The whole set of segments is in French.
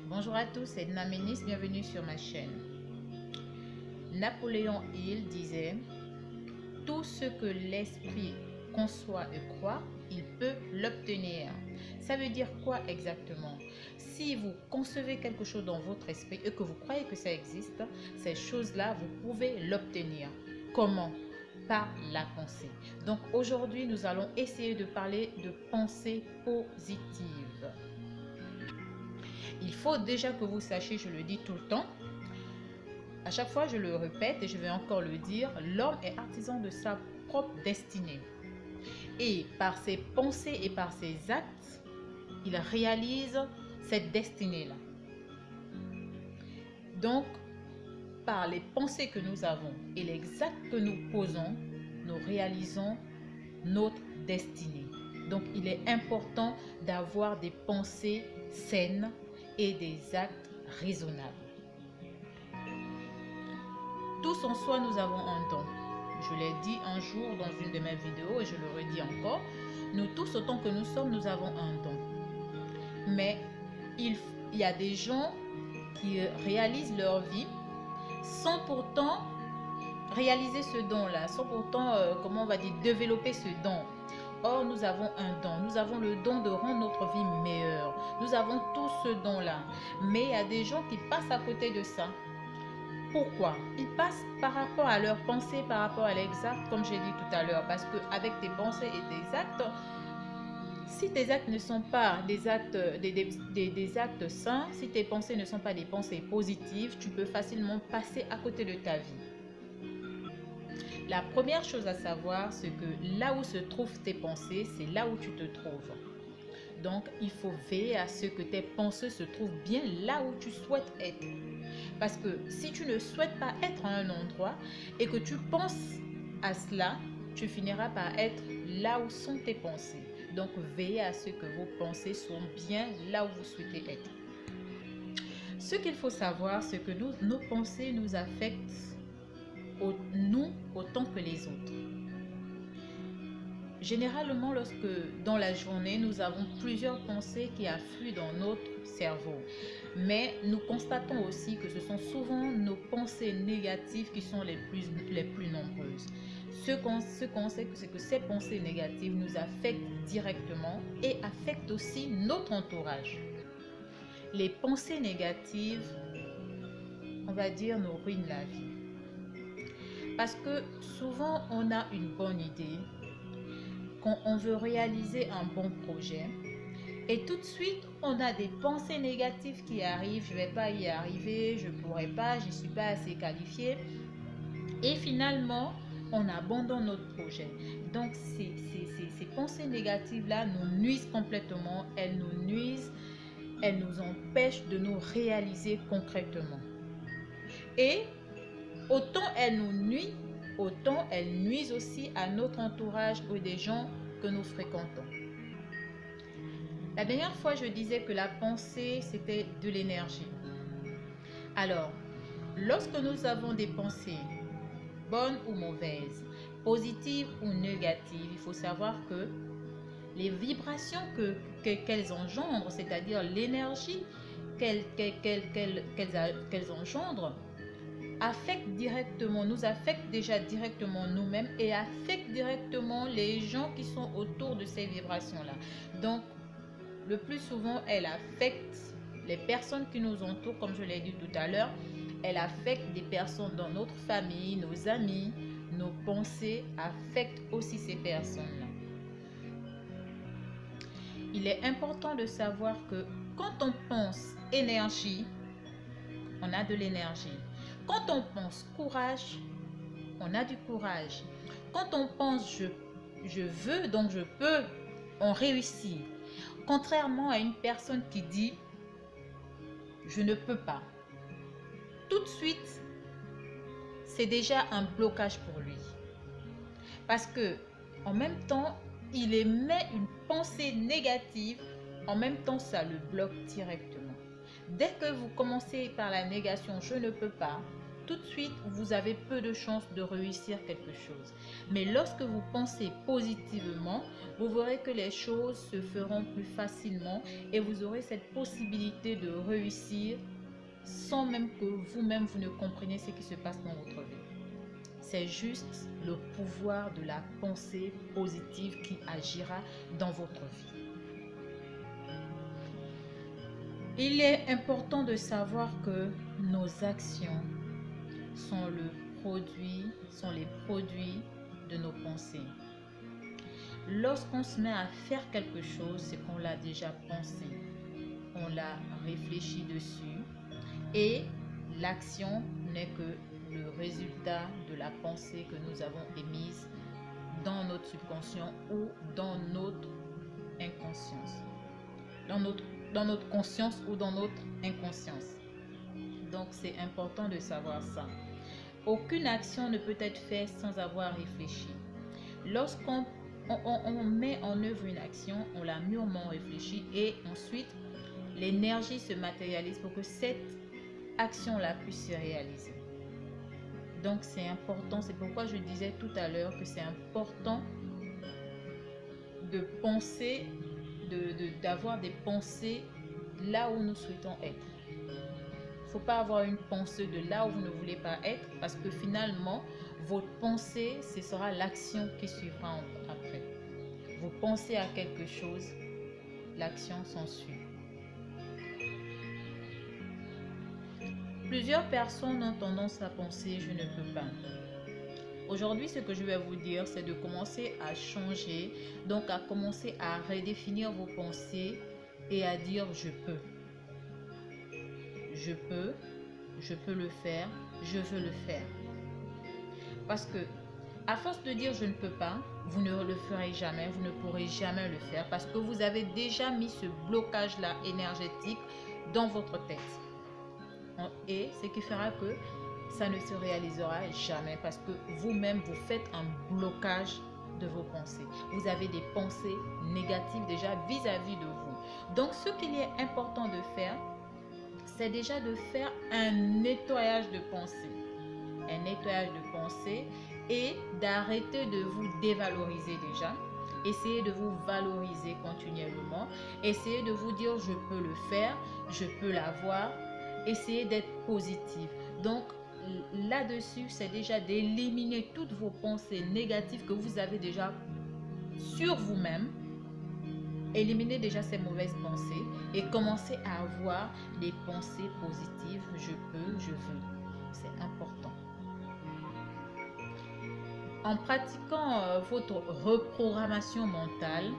Bonjour à tous, c'est Naménis, bienvenue sur ma chaîne. Napoléon Hill disait: tout ce que l'esprit conçoit et croit, il peut l'obtenir. Ça veut dire quoi exactement? Si vous concevez quelque chose dans votre esprit et que vous croyez que ça existe, ces choses-là, vous pouvez l'obtenir. Comment? Par la pensée. Donc aujourd'hui, nous allons essayer de parler de pensée positive. Il faut déjà que vous sachiez, je le dis tout le temps, à chaque fois je le répète et je vais encore le dire, l'homme est artisan de sa propre destinée. Et par ses pensées et par ses actes, il réalise cette destinée-là. Donc, par les pensées que nous avons et les actes que nous posons, nous réalisons notre destinée. Donc, il est important d'avoir des pensées saines et des actes raisonnables. Tous en soi, nous avons un don. Je l'ai dit un jour dans une de mes vidéos et je le redis encore. Nous tous, autant que nous sommes, nous avons un don. Mais il y a des gens qui réalisent leur vie sans pourtant réaliser ce don-là, sans pourtant, comment on va dire, développer ce don. Or, nous avons un don. Nous avons le don de rendre notre vie meilleure. Nous avons tout ce don-là. Mais il y a des gens qui passent à côté de ça. Pourquoi? Ils passent par rapport à leurs pensées, par rapport à l'exact, comme j'ai dit tout à l'heure. Parce qu'avec tes pensées et tes actes, si tes actes ne sont pas des actes sains, si tes pensées ne sont pas des pensées positives, tu peux facilement passer à côté de ta vie. La première chose à savoir, c'est que là où se trouvent tes pensées, c'est là où tu te trouves. Donc, il faut veiller à ce que tes pensées se trouvent bien là où tu souhaites être. Parce que si tu ne souhaites pas être à un endroit et que tu penses à cela, tu finiras par être là où sont tes pensées. Donc, veillez à ce que vos pensées soient bien là où vous souhaitez être. Ce qu'il faut savoir, c'est que nos pensées nous affectent, nous autant que les autres. Généralement, lorsque dans la journée, nous avons plusieurs pensées qui affluent dans notre cerveau. Mais nous constatons aussi que ce sont souvent nos pensées négatives qui sont les plus nombreuses. Ce qu'on sait, c'est que ces pensées négatives nous affectent directement et affectent aussi notre entourage. Les pensées négatives, on va dire, nous ruinent la vie. Parce que souvent, on a une bonne idée, quand on veut réaliser un bon projet, et tout de suite, on a des pensées négatives qui arrivent. Je ne vais pas y arriver, je ne pourrai pas, je ne suis pas assez qualifiée. Et finalement, on abandonne notre projet. Donc, ces pensées négatives-là nous nuisent complètement. Elles nous nuisent, elles nous empêchent de nous réaliser concrètement. Et autant elles nous nuisent, autant elles nuisent aussi à notre entourage ou des gens que nous fréquentons. La dernière fois, je disais que la pensée, c'était de l'énergie. Alors, lorsque nous avons des pensées, bonnes ou mauvaises, positives ou négatives, il faut savoir que les vibrations qu'elles engendrent, c'est-à-dire l'énergie qu'elles engendrent, nous affectent déjà directement nous-mêmes et affectent directement les gens qui sont autour de ces vibrations-là. Donc, le plus souvent, elle affecte les personnes qui nous entourent, comme je l'ai dit tout à l'heure. Elle affecte des personnes dans notre famille, nos amis. Nos pensées affectent aussi ces personnes-là. Il est important de savoir que quand on pense énergie, on a de l'énergie. Quand on pense courage, on a du courage. Quand on pense je veux, donc je peux, on réussit. Contrairement à une personne qui dit je ne peux pas, tout de suite, c'est déjà un blocage pour lui. Parce que en même temps, il émet une pensée négative, en même temps, ça le bloque directement. Dès que vous commencez par la négation, je ne peux pas, tout de suite, vous avez peu de chances de réussir quelque chose. Mais lorsque vous pensez positivement, vous verrez que les choses se feront plus facilement et vous aurez cette possibilité de réussir sans même que vous-même vous ne compreniez ce qui se passe dans votre vie. C'est juste le pouvoir de la pensée positive qui agira dans votre vie. Il est important de savoir que nos actions sont les produits de nos pensées. Lorsqu'on se met à faire quelque chose, c'est qu'on l'a déjà pensé, on l'a réfléchi dessus et l'action n'est que le résultat de la pensée que nous avons émise dans notre subconscient ou dans notre inconscience, dans notre conscience ou dans notre inconscience. Donc c'est important de savoir ça. Aucune action ne peut être faite sans avoir réfléchi. Lorsqu'on met en œuvre une action, on l'a mûrement réfléchi et ensuite l'énergie se matérialise pour que cette action-là puisse se réaliser. Donc c'est important, c'est pourquoi je disais tout à l'heure que c'est important de penser, d'avoir des pensées là où nous souhaitons être. Il ne faut pas avoir une pensée de là où vous ne voulez pas être parce que finalement, votre pensée, ce sera l'action qui suivra après. Vous pensez à quelque chose, l'action s'ensuit. Plusieurs personnes ont tendance à penser « je ne peux pas ». Aujourd'hui, ce que je vais vous dire, c'est de commencer à changer, donc à commencer à redéfinir vos pensées et à dire « je peux ». Je peux le faire, je veux le faire. Parce que à force de dire « je ne peux pas », vous ne le ferez jamais, vous ne pourrez jamais le faire parce que vous avez déjà mis ce blocage-là énergétique dans votre tête. Et ce qui fera que ça ne se réalisera jamais parce que vous-même, vous faites un blocage de vos pensées. Vous avez des pensées négatives déjà vis-à-vis de vous. Donc, ce qu'il est important de faire, c'est déjà de faire un nettoyage de pensée. Un nettoyage de pensée et d'arrêter de vous dévaloriser déjà. Essayez de vous valoriser continuellement. Essayez de vous dire je peux le faire, je peux l'avoir. Essayez d'être positif. Donc là-dessus, c'est déjà d'éliminer toutes vos pensées négatives que vous avez déjà sur vous-même. Éliminez déjà ces mauvaises pensées et commencez à avoir des pensées positives. Je peux, je veux. C'est important. En pratiquant votre reprogrammation mentale,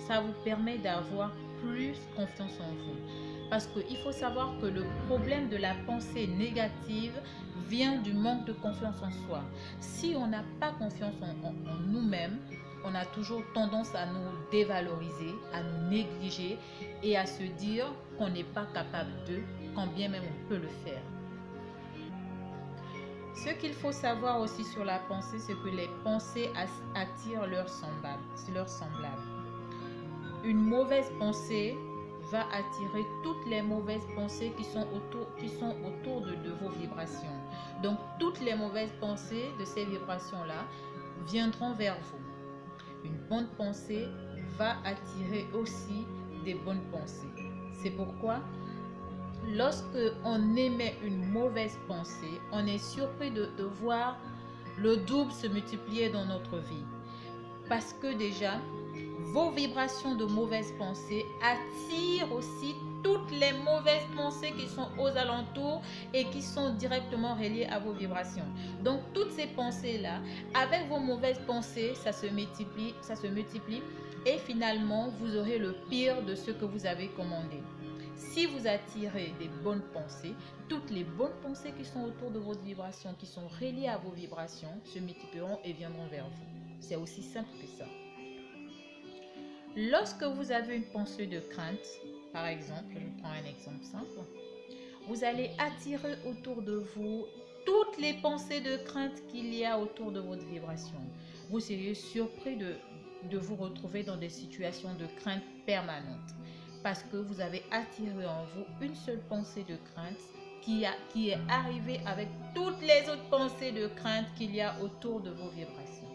ça vous permet d'avoir plus confiance en vous. Parce qu'il faut savoir que le problème de la pensée négative vient du manque de confiance en soi. Si on n'a pas confiance en nous-mêmes, on a toujours tendance à nous dévaloriser, à nous négliger et à se dire qu'on n'est pas capable de, quand bien même on peut le faire. Ce qu'il faut savoir aussi sur la pensée, c'est que les pensées attirent leurs semblables. Une mauvaise pensée va attirer toutes les mauvaises pensées qui sont autour de vos vibrations. Donc, toutes les mauvaises pensées de ces vibrations-là viendront vers vous. Une bonne pensée va attirer aussi des bonnes pensées. C'est pourquoi lorsque on émet une mauvaise pensée, on est surpris de voir le double se multiplier dans notre vie. Parce que déjà, vos vibrations de mauvaises pensées attirent aussi toutes les mauvaises pensées qui sont aux alentours et qui sont directement reliées à vos vibrations. Donc, toutes ces pensées-là, avec vos mauvaises pensées, ça se multiplie et finalement, vous aurez le pire de ce que vous avez commandé. Si vous attirez des bonnes pensées, toutes les bonnes pensées qui sont autour de votre vibration, qui sont reliées à vos vibrations, se multiplieront et viendront vers vous. C'est aussi simple que ça. Lorsque vous avez une pensée de crainte, par exemple, je prends un exemple simple, vous allez attirer autour de vous toutes les pensées de crainte qu'il y a autour de votre vibration. Vous serez surpris de vous retrouver dans des situations de crainte permanente parce que vous avez attiré en vous une seule pensée de crainte qui est arrivé avec toutes les autres pensées de crainte qu'il y a autour de vos vibrations.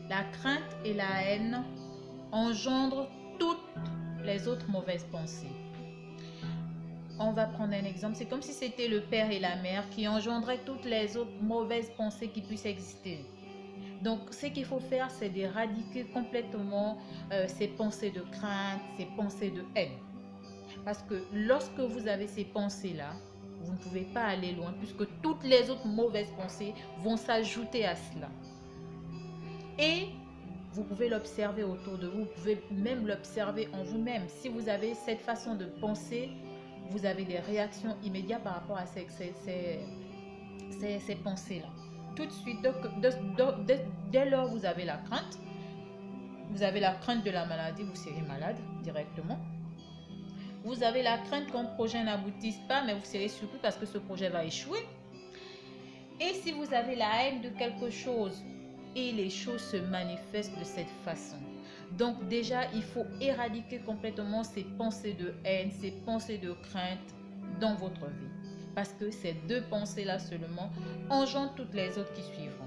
La crainte et la haine engendrent toutes les autres mauvaises pensées. On va prendre un exemple. C'est comme si c'était le père et la mère qui engendraient toutes les autres mauvaises pensées qui puissent exister. Donc, ce qu'il faut faire, c'est d'éradiquer complètement ces pensées de crainte, ces pensées de haine. Parce que lorsque vous avez ces pensées-là, vous ne pouvez pas aller loin puisque toutes les autres mauvaises pensées vont s'ajouter à cela. Et vous pouvez l'observer autour de vous, vous pouvez même l'observer en vous-même. Si vous avez cette façon de penser, vous avez des réactions immédiates par rapport à ces pensées-là. Tout de suite, dès lors où vous avez la crainte de la maladie, vous serez malade directement. Vous avez la crainte qu'un projet n'aboutisse pas, mais vous serez surpris parce que ce projet va échouer. Et si vous avez la haine de quelque chose, et les choses se manifestent de cette façon. Donc déjà, il faut éradiquer complètement ces pensées de haine, ces pensées de crainte dans votre vie. Parce que ces deux pensées-là seulement engendrent toutes les autres qui suivront.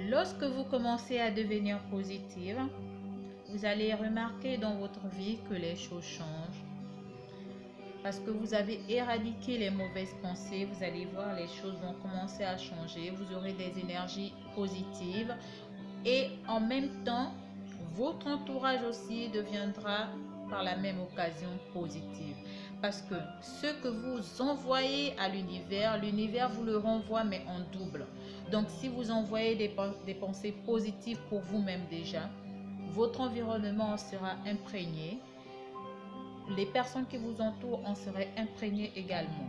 Lorsque vous commencez à devenir positive, vous allez remarquer dans votre vie que les choses changent. Parce que vous avez éradiqué les mauvaises pensées, vous allez voir les choses vont commencer à changer. Vous aurez des énergies positives. Et en même temps, votre entourage aussi deviendra par la même occasion positive. Parce que ce que vous envoyez à l'univers, l'univers vous le renvoie mais en double. Donc si vous envoyez des pensées positives pour vous-même déjà, votre environnement en sera imprégné. Les personnes qui vous entourent en seraient imprégnées également.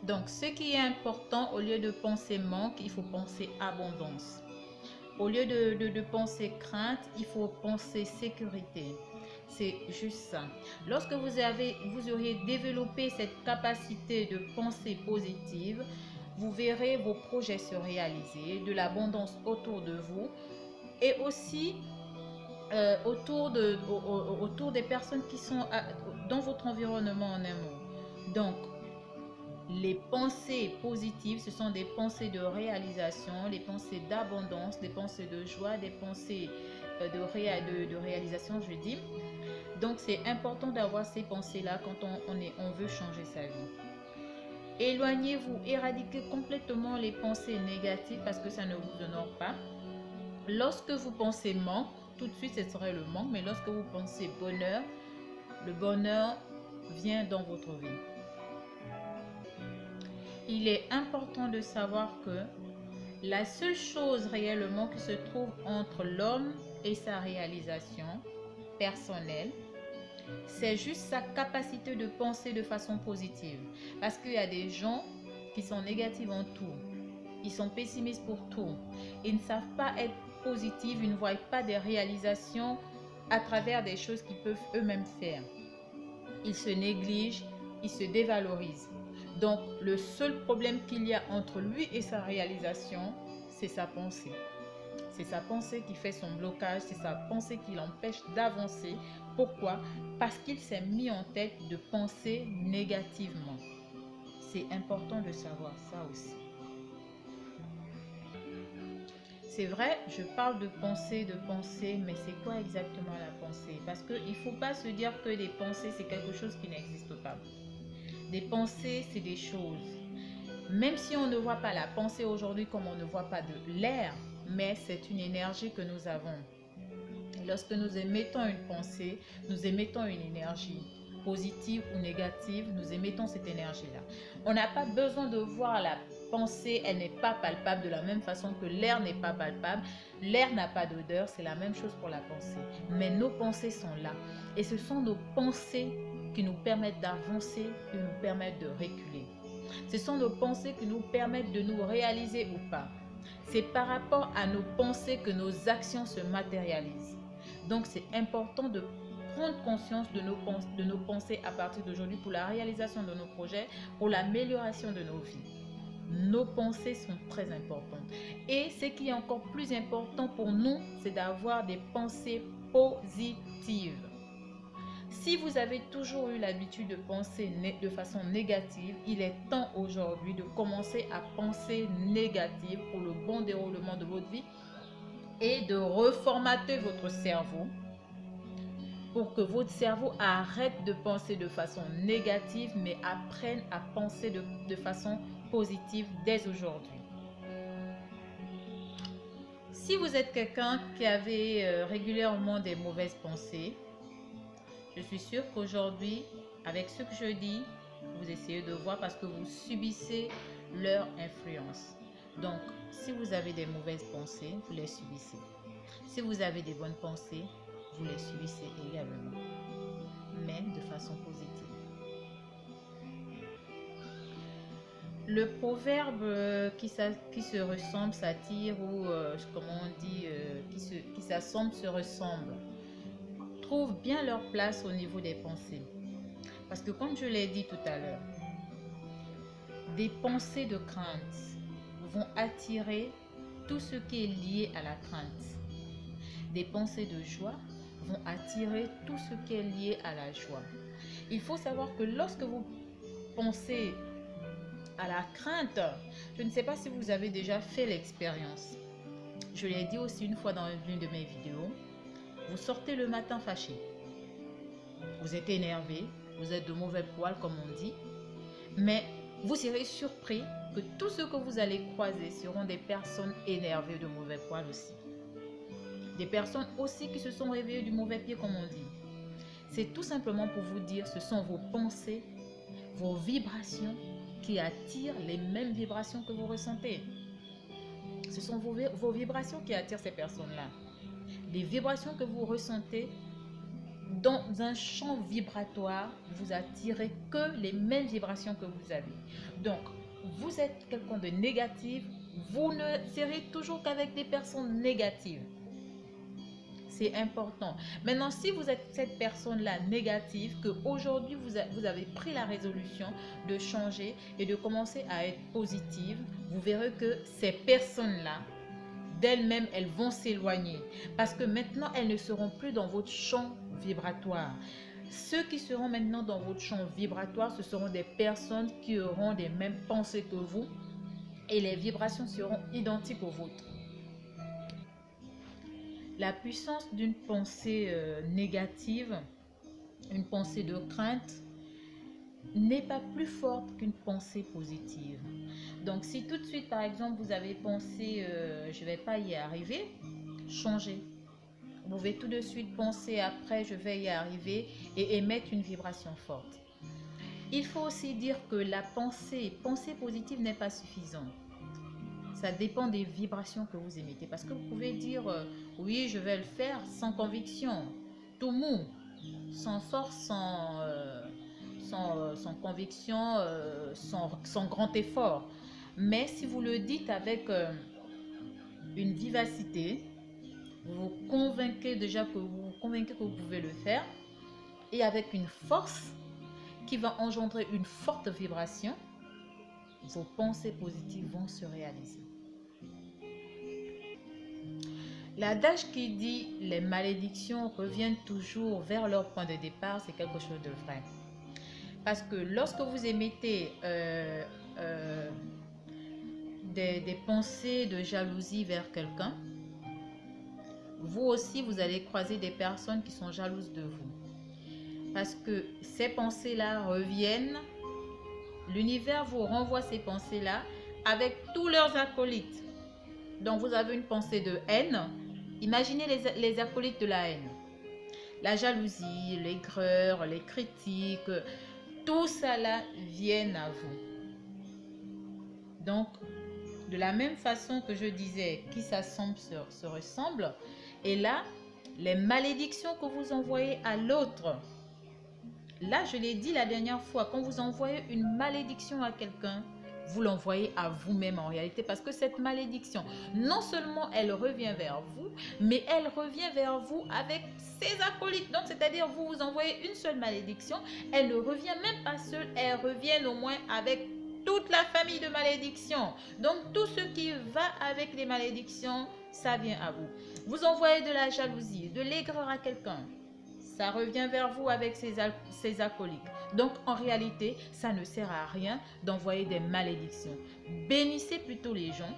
Donc, ce qui est important, au lieu de penser manque, il faut penser abondance. Au lieu de penser crainte, il faut penser sécurité. C'est juste ça. Lorsque vous auriez développé cette capacité de pensée positive, vous verrez vos projets se réaliser, de l'abondance autour de vous et aussi autour des personnes qui sont dans votre environnement en un mot. Donc, les pensées positives, ce sont des pensées de réalisation, les pensées d'abondance, des pensées de joie, des pensées de réalisation, je dis. Donc, c'est important d'avoir ces pensées-là quand on veut changer sa vie. Éloignez-vous, éradiquez complètement les pensées négatives parce que ça ne vous honore pas. Lorsque vous pensez manque, tout de suite ce serait le manque, mais lorsque vous pensez bonheur, le bonheur vient dans votre vie. Il est important de savoir que la seule chose réellement qui se trouve entre l'homme et sa réalisation personnelle, c'est juste sa capacité de penser de façon positive. Parce qu'il y a des gens qui sont négatifs en tout. Ils sont pessimistes pour tout. Ils ne savent pas être positifs, ils ne voient pas des réalisations à travers des choses qu'ils peuvent eux-mêmes faire. Ils se négligent, ils se dévalorisent. Donc, le seul problème qu'il y a entre lui et sa réalisation, c'est sa pensée. C'est sa pensée qui fait son blocage, c'est sa pensée qui l'empêche d'avancer. Pourquoi? Parce qu'il s'est mis en tête de penser négativement. C'est important de savoir ça aussi. C'est vrai, je parle de pensée, mais c'est quoi exactement la pensée? Parce qu'il ne faut pas se dire que les pensées, c'est quelque chose qui n'existe pas. Des pensées, c'est des choses. Même si on ne voit pas la pensée aujourd'hui comme on ne voit pas de l'air, mais c'est une énergie que nous avons. Et lorsque nous émettons une pensée, nous émettons une énergie positive ou négative, nous émettons cette énergie-là. On n'a pas besoin de voir la pensée, elle n'est pas palpable de la même façon que l'air n'est pas palpable. L'air n'a pas d'odeur, c'est la même chose pour la pensée. Mais nos pensées sont là. Et ce sont nos pensées qui nous permettent d'avancer, qui nous permettent de reculer. Ce sont nos pensées qui nous permettent de nous réaliser ou pas. C'est par rapport à nos pensées que nos actions se matérialisent. Donc, c'est important de prendre conscience de nos pensées à partir d'aujourd'hui pour la réalisation de nos projets, pour l'amélioration de nos vies. Nos pensées sont très importantes. Et ce qui est encore plus important pour nous, c'est d'avoir des pensées positives. Si vous avez toujours eu l'habitude de penser de façon négative, il est temps aujourd'hui de commencer à penser négative pour le bon déroulement de votre vie et de reformater votre cerveau pour que votre cerveau arrête de penser de façon négative mais apprenne à penser de façon positive dès aujourd'hui. Si vous êtes quelqu'un qui avait régulièrement des mauvaises pensées, je suis sûre qu'aujourd'hui, avec ce que je dis, vous essayez de voir parce que vous subissez leur influence. Donc, si vous avez des mauvaises pensées, vous les subissez. Si vous avez des bonnes pensées, vous les subissez également, mais de façon positive. Le proverbe qui se ressemble s'attire ou, comme on dit, qui s'assemble se ressemble, trouvent bien leur place au niveau des pensées. Parce que comme je l'ai dit tout à l'heure, des pensées de crainte vont attirer tout ce qui est lié à la crainte. Des pensées de joie vont attirer tout ce qui est lié à la joie. Il faut savoir que lorsque vous pensez à la crainte, je ne sais pas si vous avez déjà fait l'expérience. Je l'ai dit aussi une fois dans l'une de mes vidéos. Vous sortez le matin fâché. Vous êtes énervé, vous êtes de mauvais poil comme on dit. Mais vous serez surpris que tous ceux que vous allez croiser seront des personnes énervées de mauvais poil aussi. Des personnes aussi qui se sont réveillées du mauvais pied comme on dit. C'est tout simplement pour vous dire, ce sont vos pensées, vos vibrations qui attirent les mêmes vibrations que vous ressentez. Ce sont vos vibrations qui attirent ces personnes-là. Les vibrations que vous ressentez dans un champ vibratoire, vous attirez que les mêmes vibrations que vous avez. Donc, vous êtes quelqu'un de négatif, vous ne serez toujours qu'avec des personnes négatives. C'est important. Maintenant, si vous êtes cette personne-là négative, qu'aujourd'hui vous avez pris la résolution de changer et de commencer à être positive, vous verrez que ces personnes-là, d'elles-mêmes, elles vont s'éloigner. Parce que maintenant, elles ne seront plus dans votre champ vibratoire. Ceux qui seront maintenant dans votre champ vibratoire, ce seront des personnes qui auront les mêmes pensées que vous et les vibrations seront identiques aux vôtres. La puissance d'une pensée négative, une pensée de crainte, n'est pas plus forte qu'une pensée positive. Donc, si tout de suite, par exemple, vous avez pensé je ne vais pas y arriver, changez. Vous pouvez tout de suite penser après je vais y arriver et émettre une vibration forte. Il faut aussi dire que la pensée positive n'est pas suffisante. Ça dépend des vibrations que vous émettez. Parce que vous pouvez dire, oui, je vais le faire sans conviction, tout mou, sans force, sans conviction, sans grand effort. Mais si vous le dites avec une vivacité, vous vous convainquez déjà que vous pouvez le faire et avec une force qui va engendrer une forte vibration, vos pensées positives vont se réaliser. L'adage qui dit « les malédictions reviennent toujours vers leur point de départ », c'est quelque chose de vrai. Parce que lorsque vous émettez des pensées de jalousie vers quelqu'un, vous aussi, vous allez croiser des personnes qui sont jalouses de vous. Parce que ces pensées-là reviennent, l'univers vous renvoie ces pensées-là avec tous leurs acolytes. Donc, vous avez une pensée de haine. Imaginez les acolytes de la haine. La jalousie, l'aigreur, les critiques, tout ça là viennent à vous. Donc, de la même façon que je disais, qui s'assemble se ressemble. Et là, les malédictions que vous envoyez à l'autre. Là, je l'ai dit la dernière fois, quand vous envoyez une malédiction à quelqu'un, vous l'envoyez à vous-même en réalité, parce que cette malédiction, non seulement elle revient vers vous, mais elle revient vers vous avec ses acolytes. Donc, c'est-à-dire, vous envoyez une seule malédiction, elle ne revient même pas seule, elle revient au moins avec toute la famille de malédictions. Donc, tout ce qui va avec les malédictions, ça vient à vous. Vous envoyez de la jalousie, de l'aigreur à quelqu'un, ça revient vers vous avec ses acolytes. Donc en réalité, ça ne sert à rien d'envoyer des malédictions. Bénissez plutôt les gens.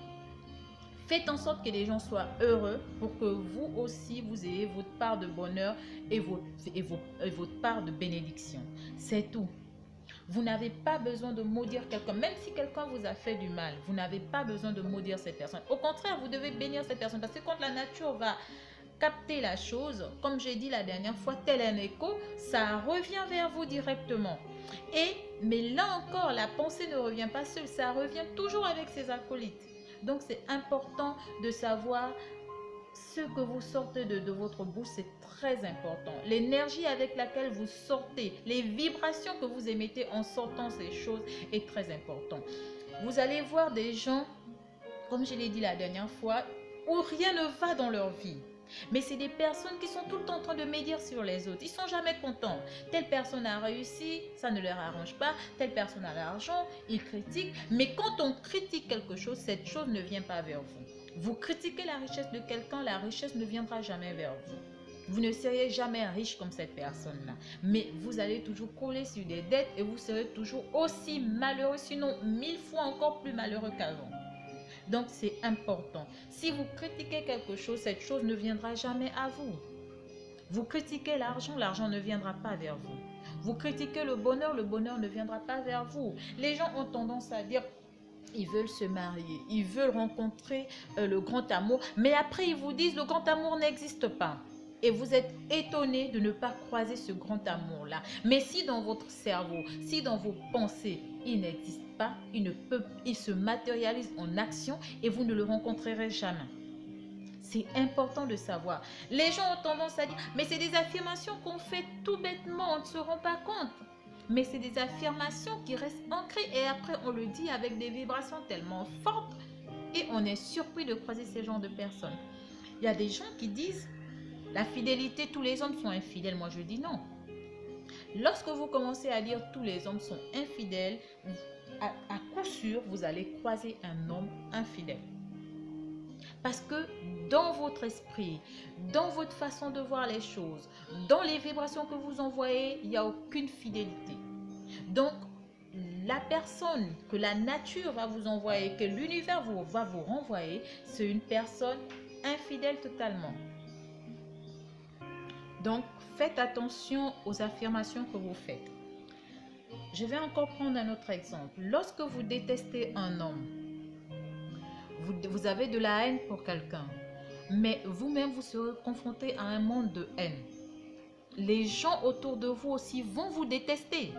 Faites en sorte que les gens soient heureux pour que vous aussi, vous ayez votre part de bonheur et votre part de bénédiction. C'est tout. Vous n'avez pas besoin de maudire quelqu'un. Même si quelqu'un vous a fait du mal, vous n'avez pas besoin de maudire cette personne. Au contraire, vous devez bénir cette personne. Parce que quand la nature va capter la chose, comme j'ai dit la dernière fois, tel un écho, ça revient vers vous directement. Mais là encore, la pensée ne revient pas seule. Ça revient toujours avec ses acolytes. Donc c'est important de savoir ce que vous sortez de votre bouche, c'est très important. L'énergie avec laquelle vous sortez, les vibrations que vous émettez en sortant ces choses est très important. Vous allez voir des gens, comme je l'ai dit la dernière fois, où rien ne va dans leur vie. Mais c'est des personnes qui sont tout le temps en train de médire sur les autres. Ils sont jamais contents. Telle personne a réussi, ça ne leur arrange pas. Telle personne a l'argent, ils critiquent. Mais quand on critique quelque chose, cette chose ne vient pas vers vous. Vous critiquez la richesse de quelqu'un, la richesse ne viendra jamais vers vous. Vous ne seriez jamais riche comme cette personne-là. Mais vous allez toujours coller sur des dettes et vous serez toujours aussi malheureux, sinon 1000 fois encore plus malheureux qu'avant. Donc c'est important. Si vous critiquez quelque chose, cette chose ne viendra jamais à vous. Vous critiquez l'argent, l'argent ne viendra pas vers vous. Vous critiquez le bonheur ne viendra pas vers vous. Les gens ont tendance à dire, ils veulent se marier, ils veulent rencontrer le grand amour, mais après ils vous disent, le grand amour n'existe pas. Et vous êtes étonné de ne pas croiser ce grand amour-là. Mais si dans votre cerveau, si dans vos pensées, il n'existe pas, il se matérialise en action et vous ne le rencontrerez jamais. C'est important de savoir. Les gens ont tendance à dire, mais c'est des affirmations qu'on fait tout bêtement, on ne se rend pas compte. Mais c'est des affirmations qui restent ancrées et après on le dit avec des vibrations tellement fortes et on est surpris de croiser ces genres de personnes. Il y a des gens qui disent, la fidélité, tous les hommes sont infidèles. Moi, je dis non. Lorsque vous commencez à dire tous les hommes sont infidèles, à coup sûr, vous allez croiser un homme infidèle. Parce que dans votre esprit, dans votre façon de voir les choses, dans les vibrations que vous envoyez, il n'y a aucune fidélité. Donc, la personne que la nature va vous envoyer, que l'univers va vous renvoyer, c'est une personne infidèle totalement. Donc, faites attention aux affirmations que vous faites. Je vais encore prendre un autre exemple. Lorsque vous détestez un homme, vous avez de la haine pour quelqu'un, mais vous-même, vous serez confronté à un monde de haine. Les gens autour de vous aussi vont vous détester.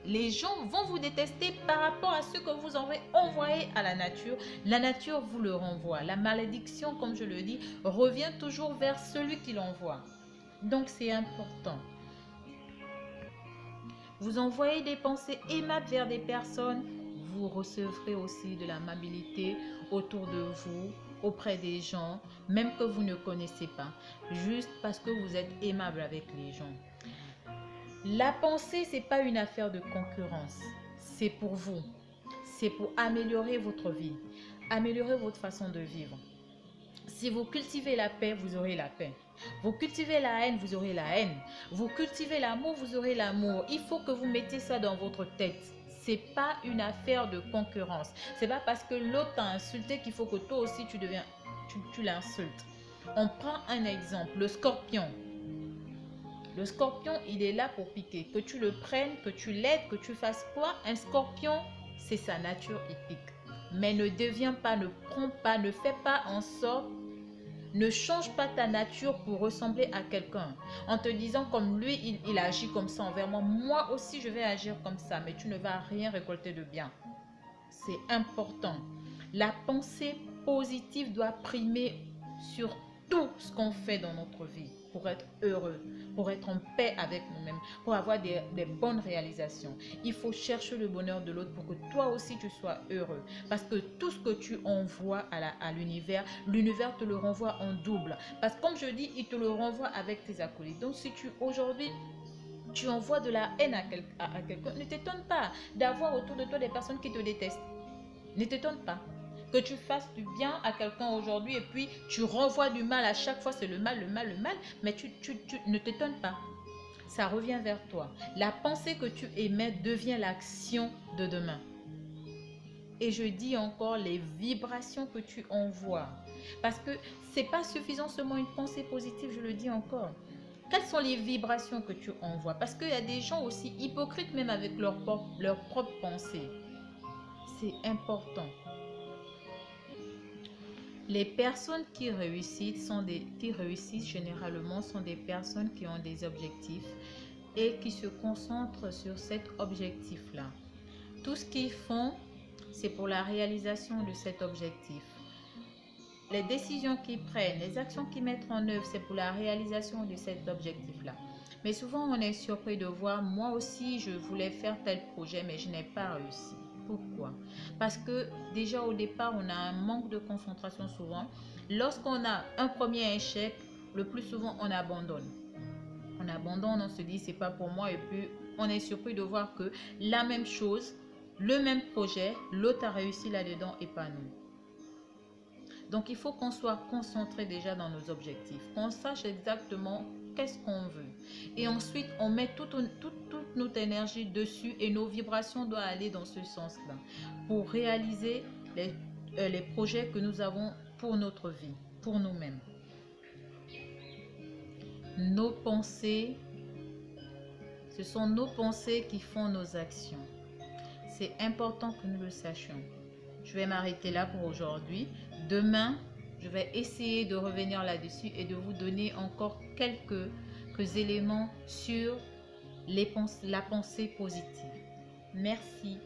Les gens vont vous détester par rapport à ce que vous avez envoyé à la nature. La nature vous le renvoie. La malédiction, comme je le dis, revient toujours vers celui qui l'envoie. Donc c'est important. Vous envoyez des pensées aimables vers des personnes, vous recevrez aussi de l'amabilité autour de vous, auprès des gens, même que vous ne connaissez pas, juste parce que vous êtes aimable avec les gens. La pensée, ce n'est pas une affaire de concurrence, c'est pour vous, c'est pour améliorer votre vie, améliorer votre façon de vivre. Si vous cultivez la paix, vous aurez la paix. Vous cultivez la haine, vous aurez la haine. Vous cultivez l'amour, vous aurez l'amour. Il faut que vous mettiez ça dans votre tête. Ce n'est pas une affaire de concurrence. Ce n'est pas parce que l'autre t'a insulté qu'il faut que toi aussi tu l'insultes. On prend un exemple, le scorpion. Le scorpion, il est là pour piquer. Que tu le prennes, que tu l'aides, que tu fasses quoi? Un scorpion, c'est sa nature, il pique. Mais ne deviens pas, ne prends pas, ne fais pas en sorte. Ne change pas ta nature pour ressembler à quelqu'un. En te disant comme lui, il agit comme ça envers moi. Moi aussi, je vais agir comme ça. Mais tu ne vas rien récolter de bien. C'est important. La pensée positive doit primer sur tout ce qu'on fait dans notre vie pour être heureux, pour être en paix avec nous-mêmes, pour avoir des bonnes réalisations. Il faut chercher le bonheur de l'autre pour que toi aussi tu sois heureux. Parce que tout ce que tu envoies à l'univers, l'univers te le renvoie en double. Parce que comme je dis, il te le renvoie avec tes acolytes. Donc si aujourd'hui tu envoies de la haine à quelqu'un, ne t'étonne pas d'avoir autour de toi des personnes qui te détestent. Ne t'étonne pas. Que tu fasses du bien à quelqu'un aujourd'hui et puis tu renvoies du mal à chaque fois, c'est le mal, mais tu ne t'étonnes pas. ça revient vers toi. La pensée que tu émets devient l'action de demain. Et je dis encore les vibrations que tu envoies. Parce que c'est pas suffisant seulement une pensée positive, je le dis encore. Quelles sont les vibrations que tu envoies? Parce qu'il y a des gens aussi hypocrites même avec leur propre pensée. C'est important. Les personnes qui réussissent, généralement sont des personnes qui ont des objectifs et qui se concentrent sur cet objectif-là. Tout ce qu'ils font, c'est pour la réalisation de cet objectif. Les décisions qu'ils prennent, les actions qu'ils mettent en œuvre, c'est pour la réalisation de cet objectif-là. Mais souvent, on est surpris de voir, moi aussi, je voulais faire tel projet, mais je n'ai pas réussi. Pourquoi? Parce que déjà au départ, on a un manque de concentration souvent. Lorsqu'on a un premier échec, le plus souvent, on abandonne. On se dit, c'est pas pour moi, et puis on est surpris de voir que la même chose, le même projet, l'autre a réussi là-dedans et pas nous. Donc, il faut qu'on soit concentré déjà dans nos objectifs, qu'on sache exactement qu'est-ce qu'on veut. Et ensuite, on met toute notre énergie dessus et nos vibrations doivent aller dans ce sens-là pour réaliser les projets que nous avons pour notre vie, pour nous-mêmes. Nos pensées, ce sont nos pensées qui font nos actions. C'est important que nous le sachions. Je vais m'arrêter là pour aujourd'hui. Demain, je vais essayer de revenir là-dessus et de vous donner encore quelques éléments sur la pensée positive. Merci.